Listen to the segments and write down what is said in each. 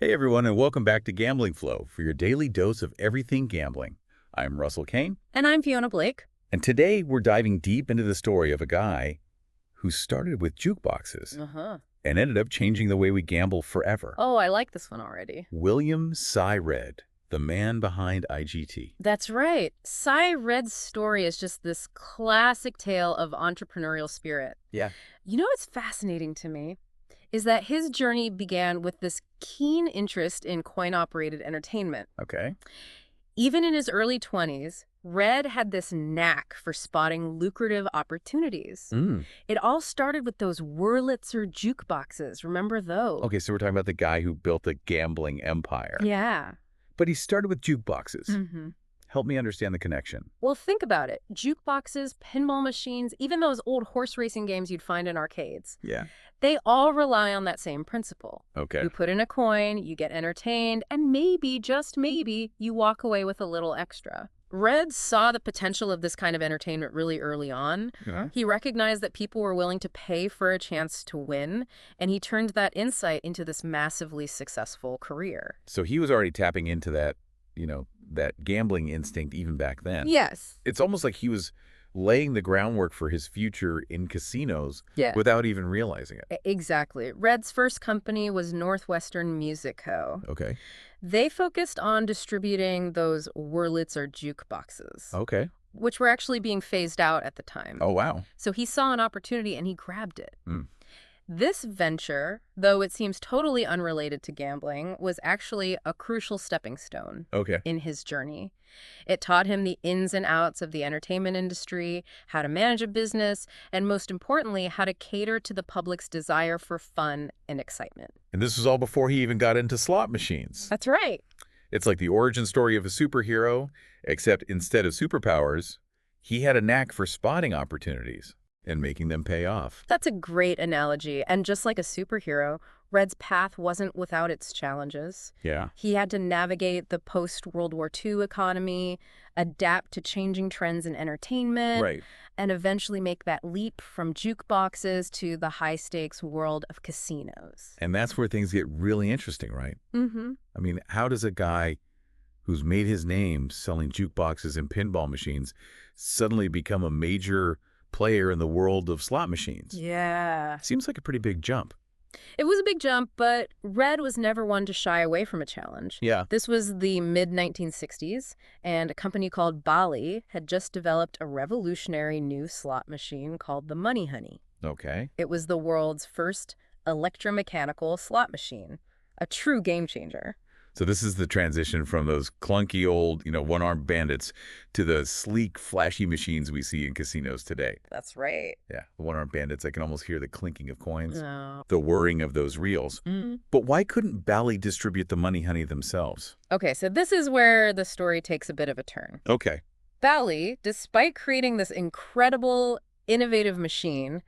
Hey everyone, and welcome back to Gambling Flow for your daily dose of everything gambling. I'm Russell Kane, And I'm Fiona Blake. and today we're diving deep into the story of a guy who started with jukeboxes Uh-huh. and ended up changing the way we gamble forever. Oh, I like this one already. William Cy Red, the man behind IGT. That's right. Cy Red's story is just this classic tale of entrepreneurial spirit. Yeah. You know what's fascinating to me is that his journey began with this keen interest in coin-operated entertainment. Okay. Even in his early 20s, Red had this knack for spotting lucrative opportunities. It all started with those Wurlitzer jukeboxes. Remember those? Okay, so we're talking about the guy who built a gambling empire. Yeah. But he started with jukeboxes. Mm-hmm. Help me understand the connection. Well, think about it. Jukeboxes, pinball machines, even those old horse racing games you'd find in arcades. Yeah. They all rely on that same principle. Okay. You put in a coin, you get entertained, and maybe, just maybe, you walk away with a little extra. Red saw the potential of this kind of entertainment really early on. Yeah. He recognized that people were willing to pay for a chance to win, and he turned that insight into this massively successful career. So he was already tapping into that, that gambling instinct even back then. Yes. It's almost like he was laying the groundwork for his future in casinos Yeah. without even realizing it. Exactly. Red's first company was Northwestern Music Co. Okay. They focused on distributing those Wurlitzer jukeboxes, Okay. which were actually being phased out at the time. Oh, wow. So he saw an opportunity and he grabbed it. Mm. This venture, though it seems totally unrelated to gambling, was actually a crucial stepping stone Okay. in his journey. It taught him the ins and outs of the entertainment industry, how to manage a business, and most importantly, how to cater to the public's desire for fun and excitement. And this was all before he even got into slot machines. That's right. It's like the origin story of a superhero, except instead of superpowers, he had a knack for spotting opportunities and making them pay off. That's a great analogy. And just like a superhero, Red's path wasn't without its challenges. Yeah. He had to navigate the post-World War II economy, adapt to changing trends in entertainment, Right. and eventually make that leap from jukeboxes to the high-stakes world of casinos. And that's where things get really interesting, right? Mm-hmm. I mean, how does a guy who's made his name selling jukeboxes and pinball machines suddenly become a major player in the world of slot machines? Yeah. Seems like a pretty big jump. It was a big jump, but Red was never one to shy away from a challenge. Yeah. This was the mid-1960s, and a company called Bally had just developed a revolutionary new slot machine called the Money Honey. Okay. It was the world's first electromechanical slot machine, a true game changer. So this is the transition from those clunky old, one-armed bandits to the sleek, flashy machines we see in casinos today. That's right. Yeah, the one-armed bandits, I can almost hear the clinking of coins, Oh. the whirring of those reels. Mm. But why couldn't Bally distribute the Money Honey themselves? Okay, so this is where the story takes a bit of a turn. Okay. Bally, despite creating this incredible, innovative machine,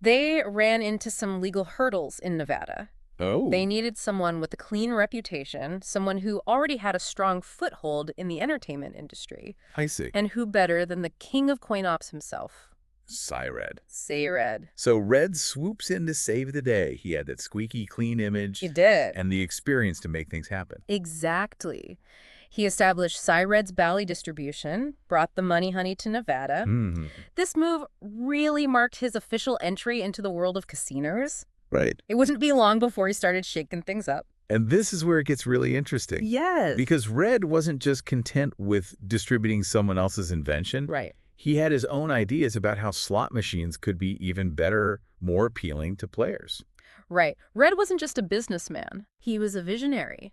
they ran into some legal hurdles in Nevada. Oh. They needed someone with a clean reputation, someone who already had a strong foothold in the entertainment industry. I see. And who better than the king of coin ops himself? Cy Red. Say Red. So Red swoops in to save the day. He had that squeaky clean image He did. and the experience to make things happen. Exactly. He established Cy Red's Bally distribution, brought the Money Honey to Nevada. Mm-hmm. This move really marked his official entry into the world of casinos. Right. It wouldn't be long before he started shaking things up. And this is where it gets really interesting. Yes. Because Red wasn't just content with distributing someone else's invention. Right. He had his own ideas about how slot machines could be even better, more appealing to players. Right. Red wasn't just a businessman. He was a visionary.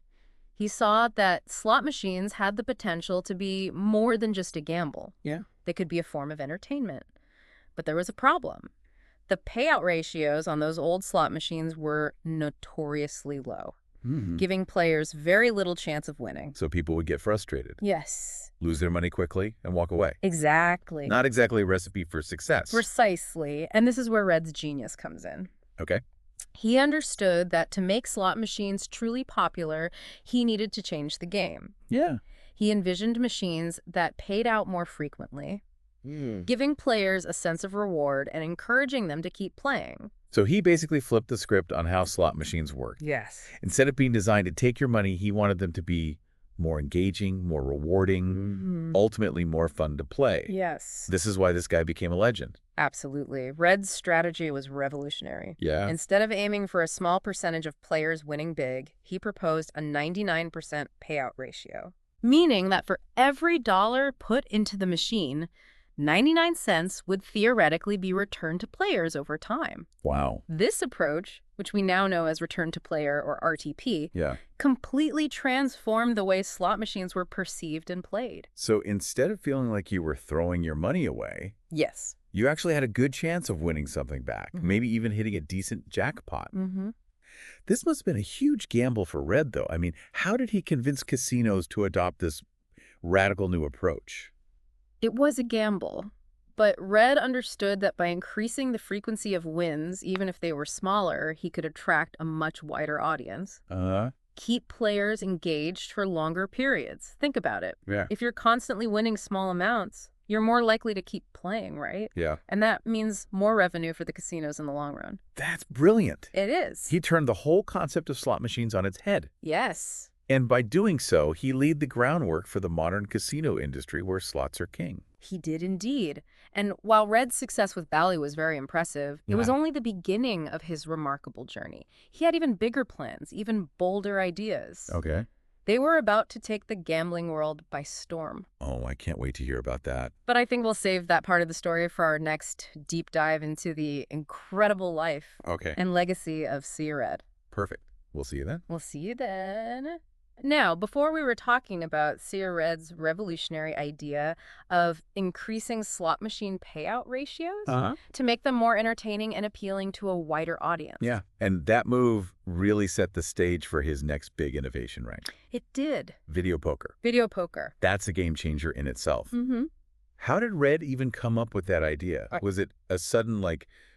He saw that slot machines had the potential to be more than just a gamble. Yeah. They could be a form of entertainment. But there was a problem. The payout ratios on those old slot machines were notoriously low, giving players very little chance of winning. So people would get frustrated, Yes. lose their money quickly, and walk away. Exactly. Not exactly a recipe for success. Precisely. And this is where Red's genius comes in. Okay. He understood that to make slot machines truly popular, he needed to change the game. Yeah. He envisioned machines that paid out more frequently, giving players a sense of reward and encouraging them to keep playing. So he basically flipped the script on how slot machines work. Yes. Instead of being designed to take your money, he wanted them to be more engaging, more rewarding, ultimately more fun to play. Yes. This is why this guy became a legend. Absolutely. Red's strategy was revolutionary. Yeah. Instead of aiming for a small percentage of players winning big, he proposed a 99% payout ratio, meaning that for every dollar put into the machine, 99 cents would theoretically be returned to players over time. Wow. This approach, which we now know as return to player or RTP, Yeah. completely transformed the way slot machines were perceived and played. So instead of feeling like you were throwing your money away, Yes. you actually had a good chance of winning something back, maybe even hitting a decent jackpot. This must have been a huge gamble for Red, though. I mean, how did he convince casinos to adopt this radical new approach? It was a gamble, but Red understood that by increasing the frequency of wins, even if they were smaller, he could attract a much wider audience. Keep players engaged for longer periods. Think about it. Yeah. If you're constantly winning small amounts, you're more likely to keep playing, right? Yeah. And that means more revenue for the casinos in the long run. That's brilliant. It is. He turned the whole concept of slot machines on its head. Yes. And by doing so, he laid the groundwork for the modern casino industry where slots are king. He did indeed. And while Red's success with Bally was very impressive, it was only the beginning of his remarkable journey. He had even bigger plans, even bolder ideas. Okay. They were about to take the gambling world by storm. Oh, I can't wait to hear about that. But I think we'll save that part of the story for our next deep dive into the incredible life and legacy of Sea Red. Perfect. We'll see you then. We'll see you then. Now, before we were talking about Seer Red's revolutionary idea of increasing slot machine payout ratios to make them more entertaining and appealing to a wider audience. Yeah. And that move really set the stage for his next big innovation, right? It did. Video poker. Video poker. That's a game changer in itself. How did Red even come up with that idea? Was it a sudden,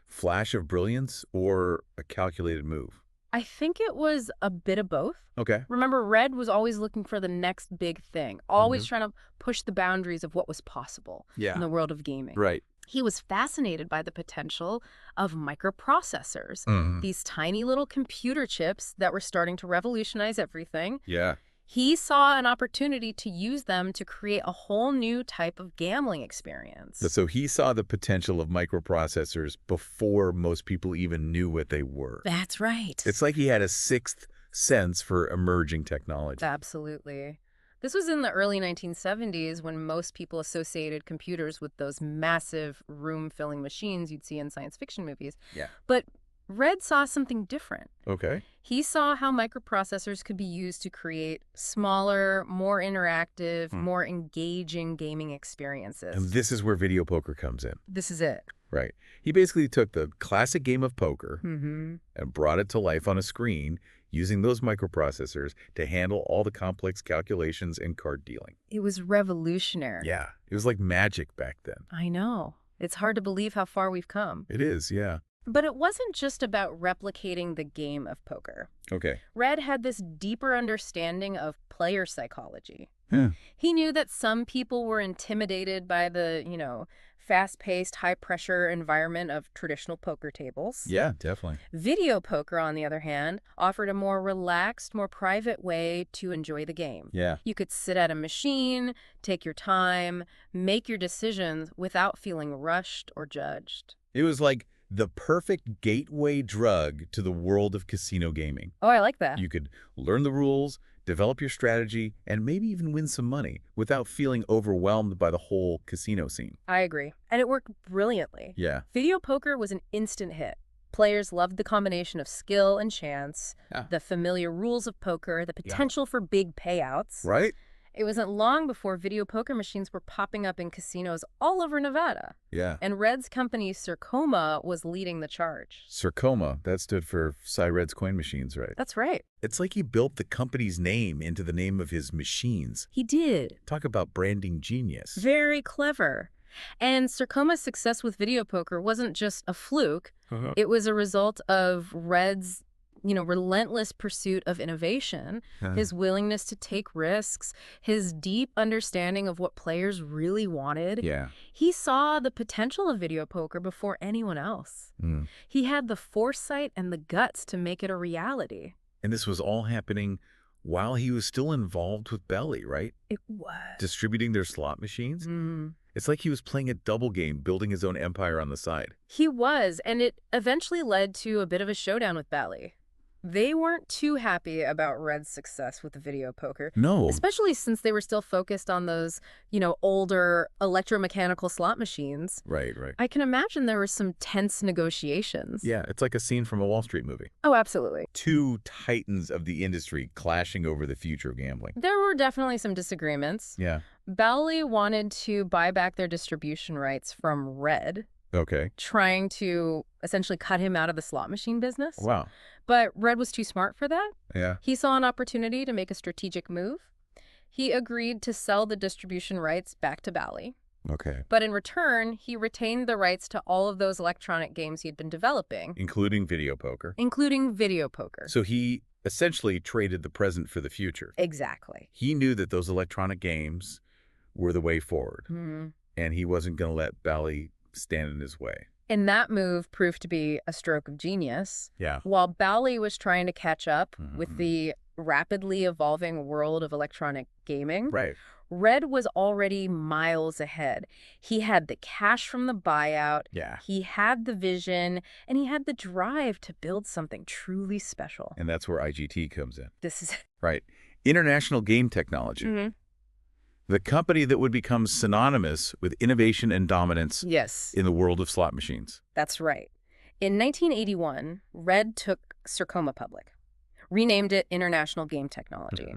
flash of brilliance or a calculated move? I think it was a bit of both. Okay. Remember, Red was always looking for the next big thing, always trying to push the boundaries of what was possible in the world of gaming. Right. He was fascinated by the potential of microprocessors, these tiny little computer chips that were starting to revolutionize everything. Yeah. He saw an opportunity to use them to create a whole new type of gambling experience. So he saw the potential of microprocessors before most people even knew what they were. That's right. It's like he had a sixth sense for emerging technology. Absolutely. This was in the early 1970s when most people associated computers with those massive room-filling machines you'd see in science fiction movies. Yeah. But Red saw something different. Okay. He saw how microprocessors could be used to create smaller, more interactive, more engaging gaming experiences. And this is where video poker comes in. This is it. Right. He basically took the classic game of poker and brought it to life on a screen using those microprocessors to handle all the complex calculations and card dealing. It was revolutionary. Yeah. It was like magic back then. I know. It's hard to believe how far we've come. It is, yeah. But it wasn't just about replicating the game of poker. Okay. Red had this deeper understanding of player psychology. Yeah. He knew that some people were intimidated by the, fast-paced, high-pressure environment of traditional poker tables. Yeah, definitely. Video poker, on the other hand, offered a more relaxed, more private way to enjoy the game. Yeah. You could sit at a machine, take your time, make your decisions without feeling rushed or judged. It was like the perfect gateway drug to the world of casino gaming. Oh, I like that. You could learn the rules, develop your strategy, and maybe even win some money without feeling overwhelmed by the whole casino scene. I agree. And it worked brilliantly. Yeah. Video poker was an instant hit. Players loved the combination of skill and chance, the familiar rules of poker, the potential for big payouts. Right? It wasn't long before video poker machines were popping up in casinos all over Nevada. Yeah. And Red's company, Circoma, was leading the charge. Circoma, that stood for Cy Red's coin machines, right? That's right. It's like he built the company's name into the name of his machines. He did. Talk about branding genius. Very clever. And Circoma's success with video poker wasn't just a fluke. It was a result of Red's relentless pursuit of innovation, his willingness to take risks, his deep understanding of what players really wanted. Yeah. He saw the potential of video poker before anyone else. He had the foresight and the guts to make it a reality. And this was all happening while he was still involved with Belly, right? It was. Distributing their slot machines? It's like he was playing a double game, building his own empire on the side. He was, and it eventually led to a bit of a showdown with Bally. They weren't too happy about Red's success with the video poker. No. Especially since they were still focused on those, older electromechanical slot machines. Right. I can imagine there were some tense negotiations. Yeah, it's like a scene from a Wall Street movie. Oh, absolutely. Two titans of the industry clashing over the future of gambling. There were definitely some disagreements. Yeah. Bally wanted to buy back their distribution rights from Red. Okay. Trying to essentially cut him out of the slot machine business. Wow. But Red was too smart for that. Yeah. He saw an opportunity to make a strategic move. He agreed to sell the distribution rights back to Bally. Okay. But in return, he retained the rights to all of those electronic games he had been developing. Including video poker. So he essentially traded the present for the future. Exactly. He knew that those electronic games were the way forward. And he wasn't going to let Bally stand in his way. And that move proved to be a stroke of genius. Yeah. While Bally was trying to catch up with the rapidly evolving world of electronic gaming, Right. Red was already miles ahead. He had the cash from the buyout, Yeah. he had the vision, and he had the drive to build something truly special. And that's where IGT comes in. This is... Right. International Game Technology. The company that would become synonymous with innovation and dominance Yes. in the world of slot machines. That's right. In 1981, Red took Sarcoma public, renamed it International Game Technology.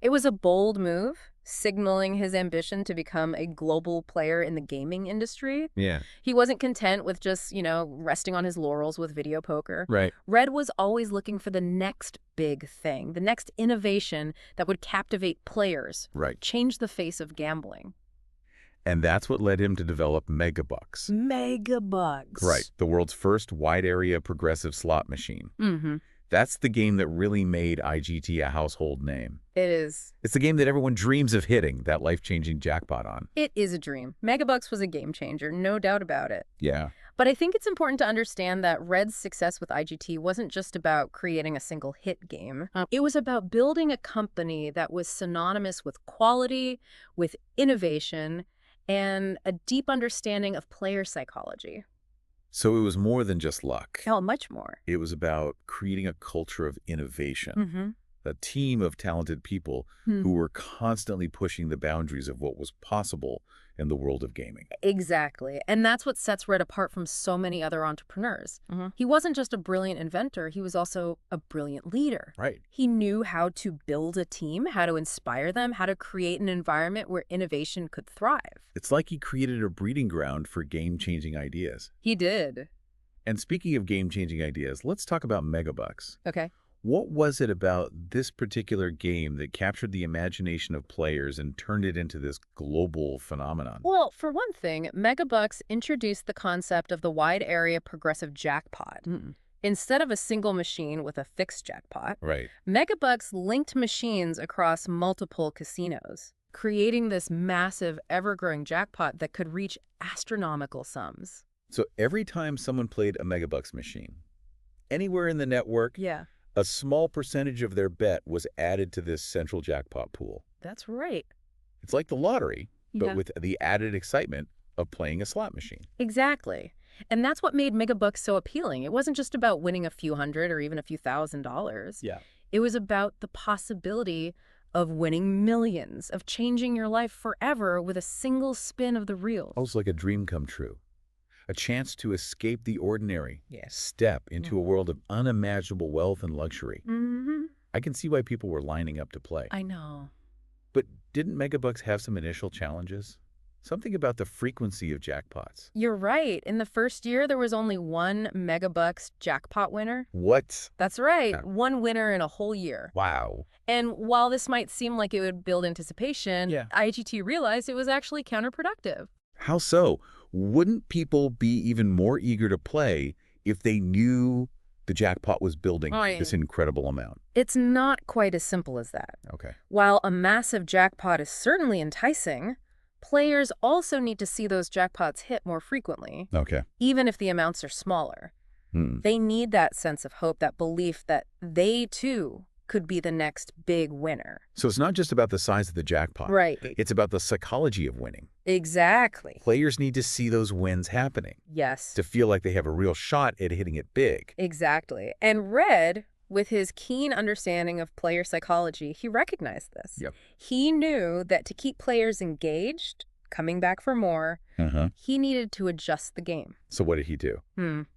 It was a bold move, signaling his ambition to become a global player in the gaming industry. Yeah. He wasn't content with just, resting on his laurels with video poker. Right. Red was always looking for the next big thing, the next innovation that would captivate players, Right. change the face of gambling. And that's what led him to develop Megabucks. Megabucks. Right. The world's first wide-area progressive slot machine. That's the game that really made IGT a household name. It is. It's the game that everyone dreams of hitting that life-changing jackpot on. It is a dream. Megabucks was a game changer, no doubt about it. Yeah. But I think it's important to understand that Red's success with IGT wasn't just about creating a single hit game. It was about building a company that was synonymous with quality, with innovation, and a deep understanding of player psychology. So it was more than just luck. Oh, much more. It was about creating a culture of innovation. A team of talented people who were constantly pushing the boundaries of what was possible in the world of gaming. Exactly. And that's what sets Red apart from so many other entrepreneurs. He wasn't just a brilliant inventor, he was also a brilliant leader. Right. He knew how to build a team, how to inspire them, how to create an environment where innovation could thrive. It's like he created a breeding ground for game-changing ideas. He did. And speaking of game-changing ideas, let's talk about Megabucks. Okay. What was it about this particular game that captured the imagination of players and turned it into this global phenomenon? Well, for one thing, Megabucks introduced the concept of the wide area progressive jackpot. Instead of a single machine with a fixed jackpot, Right. Megabucks linked machines across multiple casinos, creating this massive, ever-growing jackpot that could reach astronomical sums. So every time someone played a Megabucks machine, anywhere in the network, Yeah. a small percentage of their bet was added to this central jackpot pool. That's right. It's like the lottery, but Yeah. with the added excitement of playing a slot machine. Exactly. And that's what made Megabucks so appealing. It wasn't just about winning a few $100 or even a few $1,000s. Yeah. It was about the possibility of winning millions, of changing your life forever with a single spin of the reel. Almost like a dream come true. A chance to escape the ordinary. Yes. Step into a world of unimaginable wealth and luxury. I can see why people were lining up to play. I know. But didn't Megabucks have some initial challenges? Something about the frequency of jackpots. You're right. In the first year, there was only one Megabucks jackpot winner. What? That's right. One winner in a whole year. Wow. And while this might seem like it would build anticipation, IGT realized it was actually counterproductive. How so? Wouldn't people be even more eager to play if they knew the jackpot was building Right. this incredible amount. It's not quite as simple as that. Okay. While a massive jackpot is certainly enticing, players also need to see those jackpots hit more frequently, Okay. even if the amounts are smaller. Hmm. They need that sense of hope, that belief that they, too, could be the next big winner. So it's not just about the size of the jackpot. Right. It's about the psychology of winning. Exactly. Players need to see those wins happening Yes. to feel like they have a real shot at hitting it big. Exactly. And Red, with his keen understanding of player psychology, he recognized this. Yep. He knew that to keep players engaged, coming back for more, he needed to adjust the game. So what did he do?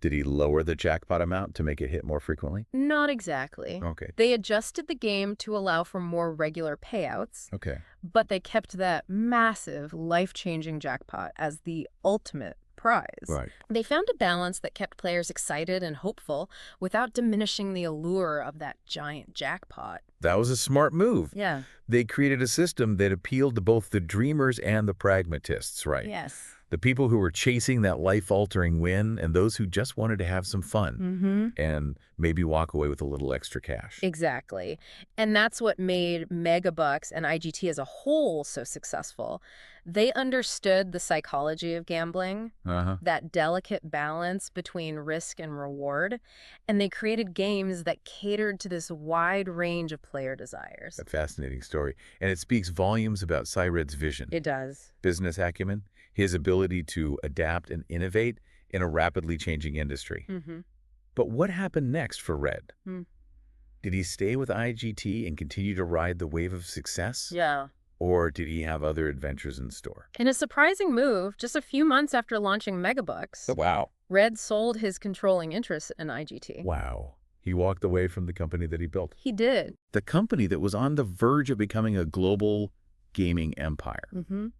Did he lower the jackpot amount to make it hit more frequently? Not exactly. Okay. They adjusted the game to allow for more regular payouts, Okay. but they kept that massive, life-changing jackpot as the ultimate prize. Right. They found a balance that kept players excited and hopeful without diminishing the allure of that giant jackpot. That was a smart move. Yeah. They created a system that appealed to both the dreamers and the pragmatists, right? Yes. The people who were chasing that life-altering win and those who just wanted to have some fun and maybe walk away with a little extra cash. Exactly. And that's what made Megabucks and IGT as a whole so successful. They understood the psychology of gambling, that delicate balance between risk and reward, and they created games that catered to this wide range of player desires. A fascinating story. And it speaks volumes about Cyred's vision, It does. business acumen, his ability to adapt and innovate in a rapidly changing industry. But what happened next for Red? Did he stay with IGT and continue to ride the wave of success? Yeah. Or did he have other adventures in store? In a surprising move, just a few months after launching Megabucks, Wow. Red sold his controlling interest in IGT. Wow. He walked away from the company that he built. He did. The company that was on the verge of becoming a global gaming empire.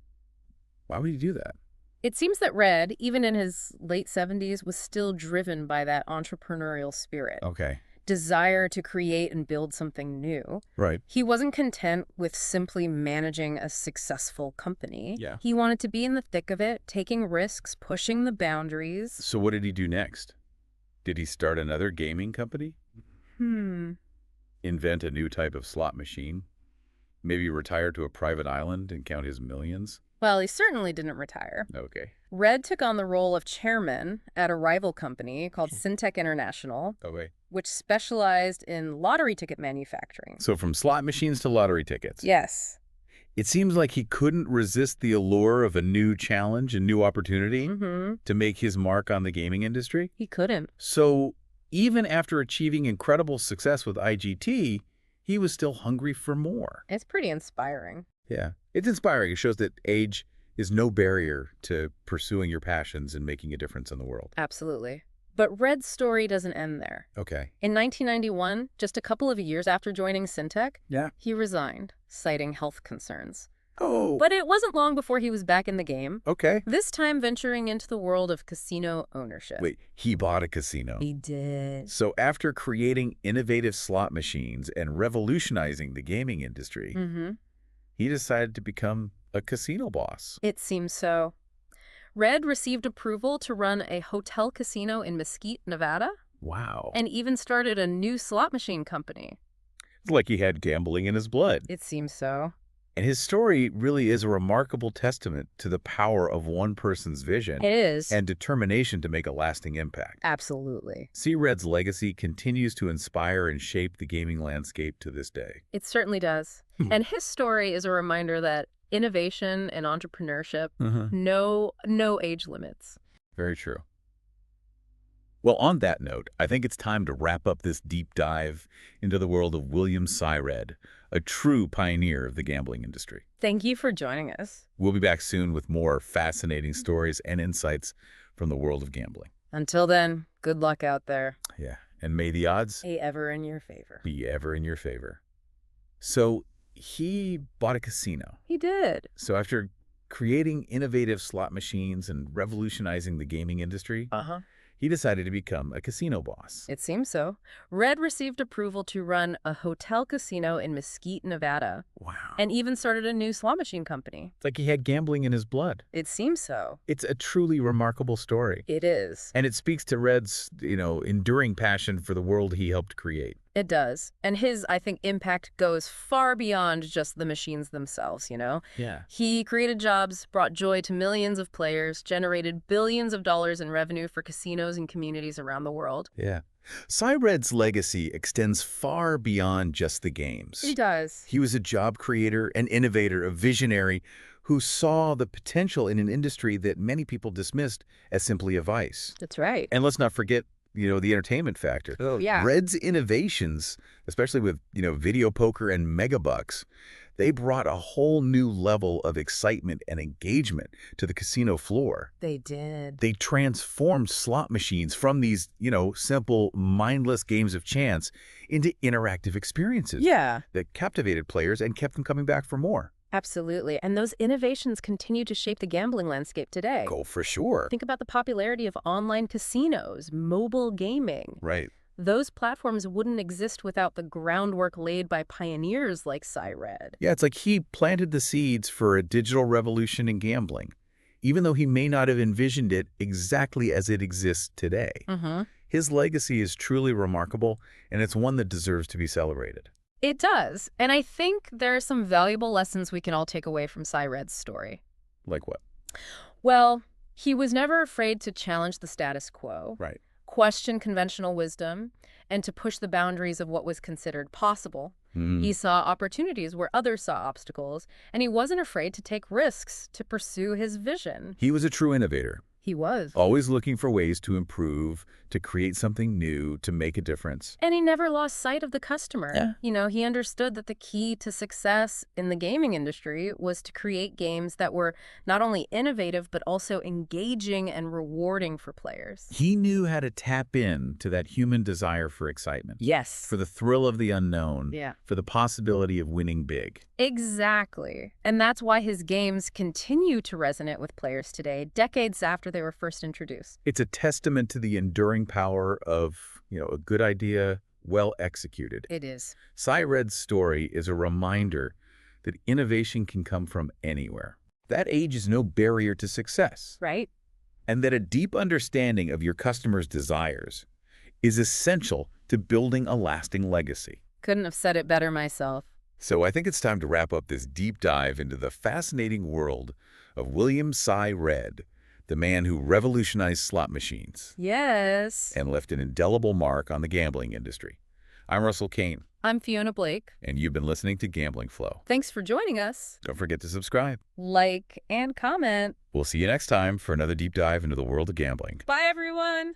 Why would he do that? It seems that Red, even in his late 70s, was still driven by that entrepreneurial spirit. Okay. Desire to create and build something new. Right. He wasn't content with simply managing a successful company. Yeah. He wanted to be in the thick of it, taking risks, pushing the boundaries. So what did he do next? Did he start another gaming company? Invent a new type of slot machine? Maybe retire to a private island and count his millions? Well, he certainly didn't retire. Okay. Red took on the role of chairman at a rival company called Syntech International, Okay. which specialized in lottery ticket manufacturing. So from slot machines to lottery tickets. Yes. It seems like he couldn't resist the allure of a new challenge and new opportunity to make his mark on the gaming industry. He couldn't. So even after achieving incredible success with IGT, he was still hungry for more. It's pretty inspiring. Yeah. It's inspiring. It shows that age is no barrier to pursuing your passions and making a difference in the world. Absolutely. But Red's story doesn't end there. Okay. In 1991, just a couple of years after joining Syntech, Yeah. he resigned, citing health concerns. Oh. But it wasn't long before he was back in the game, Okay. this time venturing into the world of casino ownership. Wait, he bought a casino. He did. So after creating innovative slot machines and revolutionizing the gaming industry, he decided to become a casino boss. It seems so. Red received approval to run a hotel casino in Mesquite, Nevada, Wow. and even started a new slot machine company. It's like he had gambling in his blood. It seems so. And his story really is a remarkable testament to the power of one person's vision It is. and determination to make a lasting impact. Absolutely. C-Red's legacy continues to inspire and shape the gaming landscape to this day. It certainly does. And his story is a reminder that innovation and entrepreneurship, no age limits. Very true. Well, on that note, I think it's time to wrap up this deep dive into the world of William Cyred, a true pioneer of the gambling industry. Thank you for joining us. We'll be back soon with more fascinating stories and insights from the world of gambling. Until then, good luck out there. Yeah, and may the odds Be ever in your favor. be ever in your favor. So he bought a casino. He did. So after creating innovative slot machines and revolutionizing the gaming industry, he decided to become a casino boss. It seems so. Red received approval to run a hotel casino in Mesquite, Nevada, Wow. and even started a new slot machine company. It's like he had gambling in his blood. It seems so. It's a truly remarkable story. It is. And it speaks to Red's, enduring passion for the world he helped create. It does. And his, I think, impact goes far beyond just the machines themselves, Yeah. He created jobs, brought joy to millions of players, generated billions of dollars in revenue for casinos and communities around the world. Yeah. Cy Red's legacy extends far beyond just the games. He does. He was a job creator, an innovator, a visionary who saw the potential in an industry that many people dismissed as simply a vice. That's right. And let's not forget, the entertainment factor. Oh, yeah. Red's innovations, especially with, video poker and megabucks, they brought a whole new level of excitement and engagement to the casino floor. They did. They transformed slot machines from these, simple, mindless games of chance into interactive experiences. Yeah. That captivated players and kept them coming back for more. Absolutely. And those innovations continue to shape the gambling landscape today. Oh, for sure. Think about the popularity of online casinos, mobile gaming. Right. Those platforms wouldn't exist without the groundwork laid by pioneers like Cy Red. Yeah, it's like he planted the seeds for a digital revolution in gambling, even though he may not have envisioned it exactly as it exists today. His legacy is truly remarkable, and it's one that deserves to be celebrated. It does. And I think there are some valuable lessons we can all take away from Cy Red's story. Like what? Well, he was never afraid to challenge the status quo. Right. Question conventional wisdom, and to push the boundaries of what was considered possible. He saw opportunities where others saw obstacles, and he wasn't afraid to take risks to pursue his vision. He was a true innovator. He was. Always looking for ways to improve, to create something new, to make a difference. And he never lost sight of the customer. Yeah. He understood that the key to success in the gaming industry was to create games that were not only innovative, but also engaging and rewarding for players. He knew how to tap in to that human desire for excitement. Yes. For the thrill of the unknown. Yeah. For the possibility of winning big. Exactly. And that's why his games continue to resonate with players today, decades after they were first introduced. It's a testament to the enduring power of, a good idea well executed. It is. Cy Red's story is a reminder that innovation can come from anywhere. That age is no barrier to success. Right? And that a deep understanding of your customers' desires is essential to building a lasting legacy. Couldn't have said it better myself. So I think it's time to wrap up this deep dive into the fascinating world of William Cy Red, the man who revolutionized slot machines. Yes. And left an indelible mark on the gambling industry. I'm Russell Kane. I'm Fiona Blake. And you've been listening to Gambling Flow. Thanks for joining us. Don't forget to subscribe. Like and comment. We'll see you next time for another deep dive into the world of gambling. Bye, everyone.